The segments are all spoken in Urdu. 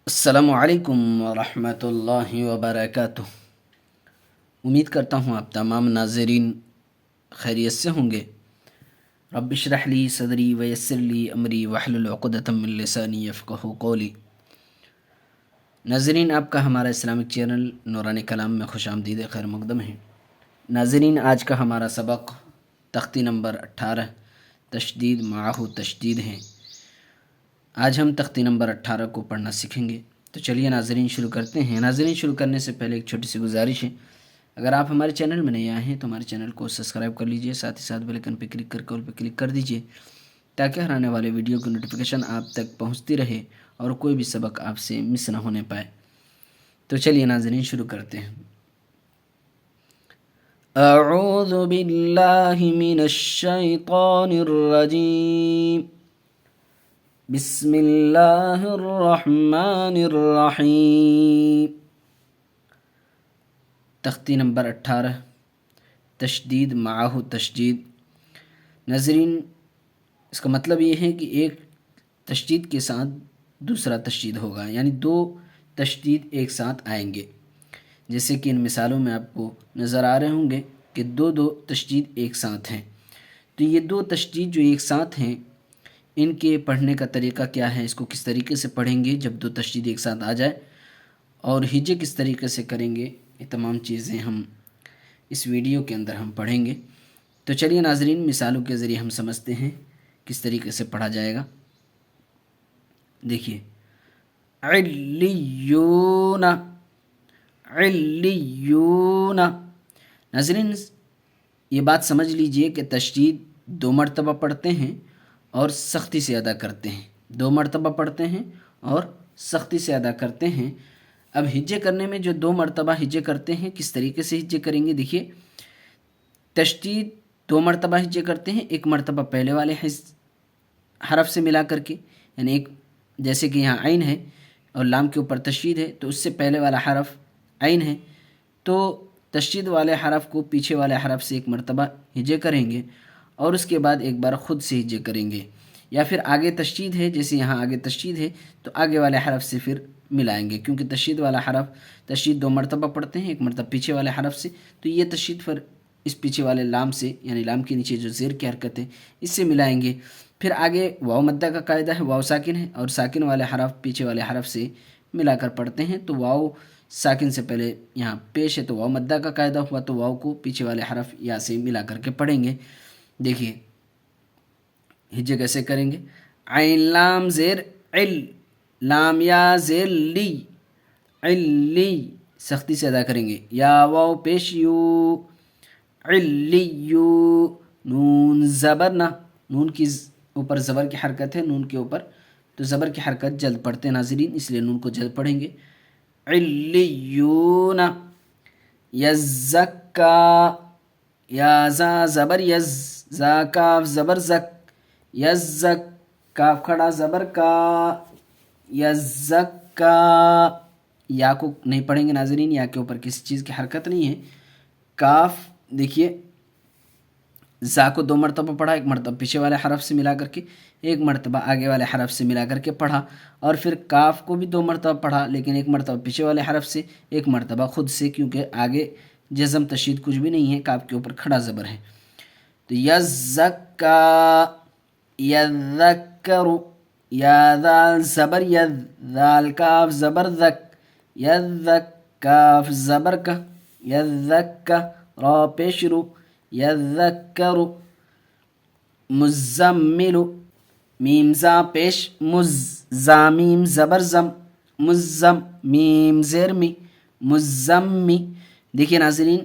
السلام علیکم ورحمۃ اللہ وبرکاتہ۔ امید کرتا ہوں آپ تمام ناظرین خیریت سے ہوں گے۔ رب اشرح لی صدری ویسر لی امری واحلل عقدۃ من لسانی یفقہوا قولی۔ ناظرین، آپ کا ہمارا اسلامک چینل نورانی کلام میں خوش آمدید خیر مقدم ہے۔ ناظرین، آج کا ہمارا سبق تختی نمبر 18 تشدید معہ تشدید ہے۔ آج ہم تختی نمبر 18 کو پڑھنا سیکھیں گے، تو چلیے ناظرین شروع کرتے ہیں۔ ناظرین، شروع کرنے سے پہلے ایک چھوٹی سی گزارش ہے، اگر آپ ہمارے چینل میں نئے آئے ہیں تو ہمارے چینل کو سبسکرائب کر لیجئے، ساتھ ہی ساتھ بیل آئیکن پہ کلک کر کے آل پہ کلک کر دیجئے تاکہ ہر آنے والے ویڈیو کی نوٹیفیکیشن آپ تک پہنچتی رہے اور کوئی بھی سبق آپ سے مس نہ ہونے پائے۔ تو چلیے ناظرین شروع کرتے ہیں۔ اعوذ باللہ من الشیطان الرجیم، بسم اللہ الرحمن الرحیم۔ تختی نمبر 18 تشدید معہ تشدید۔ ناظرین، اس کا مطلب یہ ہے کہ ایک تشدید کے ساتھ دوسرا تشدید ہوگا، یعنی دو تشدید ایک ساتھ آئیں گے، جیسے کہ ان مثالوں میں آپ کو نظر آ رہے ہوں گے کہ دو تشدید ایک ساتھ ہیں۔ تو یہ دو تشدید جو ایک ساتھ ہیں، ان کے پڑھنے کا طریقہ کیا ہے، اس کو کس طریقے سے پڑھیں گے جب دو تشدید ایک ساتھ آ جائے، اور ہجے کس طریقے سے کریں گے، یہ تمام چیزیں ہم اس ویڈیو کے اندر ہم پڑھیں گے۔ تو چلیے ناظرین، مثالوں کے ذریعے ہم سمجھتے ہیں کس طریقے سے پڑھا جائے گا۔ دیکھیے، علیون، علیون۔ ناظرین، یہ بات سمجھ لیجئے کہ تشدید دو مرتبہ پڑھتے ہیں اور سختی سے ادا کرتے ہیں، دو مرتبہ پڑھتے ہیں اور سختی سے ادا کرتے ہیں۔ اب ہجے کرنے میں جو دو مرتبہ ہجے کرتے ہیں، کس طریقے سے ہجے کریں گے؟ دیکھیے، تشدید دو مرتبہ ہجے کرتے ہیں، ایک مرتبہ پہلے والے حرف سے ملا کر کے، یعنی ایک، جیسے کہ یہاں عین ہے اور لام کے اوپر تشدید ہے تو اس سے پہلے والا حرف عین ہے، تو تشدید والے حرف کو پیچھے والے حرف سے ایک مرتبہ ہجے کریں گے اور اس کے بعد ایک بار خود سے ہجے کریں گے، یا پھر آگے تشدید ہے، جیسے یہاں آگے تشدید ہے تو آگے والے حرف سے پھر ملائیں گے، کیونکہ تشدید والا حرف تشدید دو مرتبہ پڑھتے ہیں، ایک مرتبہ پیچھے والے حرف سے، تو یہ تشدید پھر اس پیچھے والے لام سے، یعنی لام کے نیچے جو زیر کی حرکت ہے اس سے ملائیں گے۔ پھر آگے واو مدہ کا قاعدہ ہے، واو ساکن ہے اور ساکن والے حرف پیچھے والے حرف سے ملا کر پڑھتے ہیں، تو واو ساکن سے پہلے یہاں پیش ہے تو واو مدہ کا قاعدہ ہوا، تو واو کو پیچھے والے حرف یا سے ملا کر کے پڑھیں گے۔ دیکھیے ہجے کیسے کریں گے، عین لام زیر عل، لام یا زیر لی، علی، سختی سے ادا کریں گے، یا واو پیش یو، علیو، نون زبر نہ، نون کی اوپر زبر کی حرکت ہے، نون کے اوپر، تو زبر کی حرکت جلد پڑھتے ہیں ناظرین، اس لیے نون کو جلد پڑھیں گے، علیون، یزکا، یا زا زبر یز، زا کاف زبر زک، یزک، کاف کھڑا زبر کا، یزکا، یا کو نہیں پڑھیں گے ناظرین، یا کے اوپر کسی چیز کی حرکت نہیں ہے۔ کاف، دیکھیے زا کو دو مرتبہ پڑھا، ایک مرتبہ پیچھے والے حرف سے ملا کر کے، ایک مرتبہ آگے والے حرف سے ملا کر کے پڑھا، اور پھر کاف کو بھی دو مرتبہ پڑھا، لیکن ایک مرتبہ پیچھے والے حرف سے، ایک مرتبہ خود سے، کیونکہ آگے جزم تشدید کچھ بھی نہیں ہے، کاف کے اوپر کھڑا زبر ہے۔ تو یزکا، یذکر، یا ذال زبر ید، ذال کاف زبر ذک، یذک، کاف زبر کا، یذکا، را پیش رو، یذکر، مزمل، میم زا پیش مز، زا میم زبر زم، مزم، میم زیر می، مزمی۔ دیکھیے ناظرین،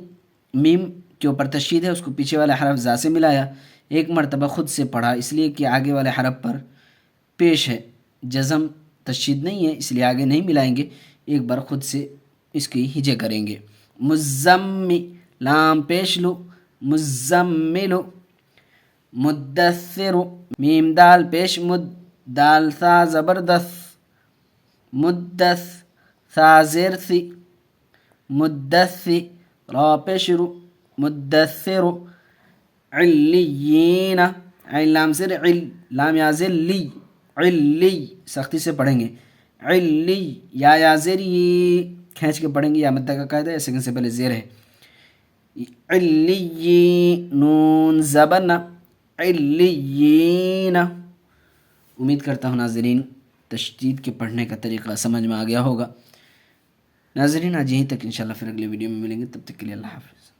میم کے اوپر تشدید ہے، اس کو پیچھے والے حرف زا سے ملایا، ایک مرتبہ خود سے پڑھا، اس لیے کہ آگے والے حرف پر پیش ہے، جزم تشدید نہیں ہے، اس لیے آگے نہیں ملائیں گے، ایک بار خود سے اس کی ہجے کریں گے۔ مزمی، لام پیش لو، مزمل، مدثر، میم دال پیش مد، دال ثا زبردث، مدث، ثا زیر ثی، مدثی، را پیش رو، مدثر، علیین، عین لام زیر عل، لام یا زیر لی، علی، سختی سے پڑھیں گے، علی یا زیر یہ کھینچ کے پڑھیں گے، یا مدہ کا قاعدہ ہے، سیکنڈ سے پہلے زیر ہے. علی نون زبر علیین. امید کرتا ہوں ناظرین تشدید کے پڑھنے کا طریقہ سمجھ میں آ گیا ہوگا. ناظرین آج یہیں تک، انشاءاللہ پھر اگلے ویڈیو میں ملیں گے، تب تک کے لیے اللہ حافظ.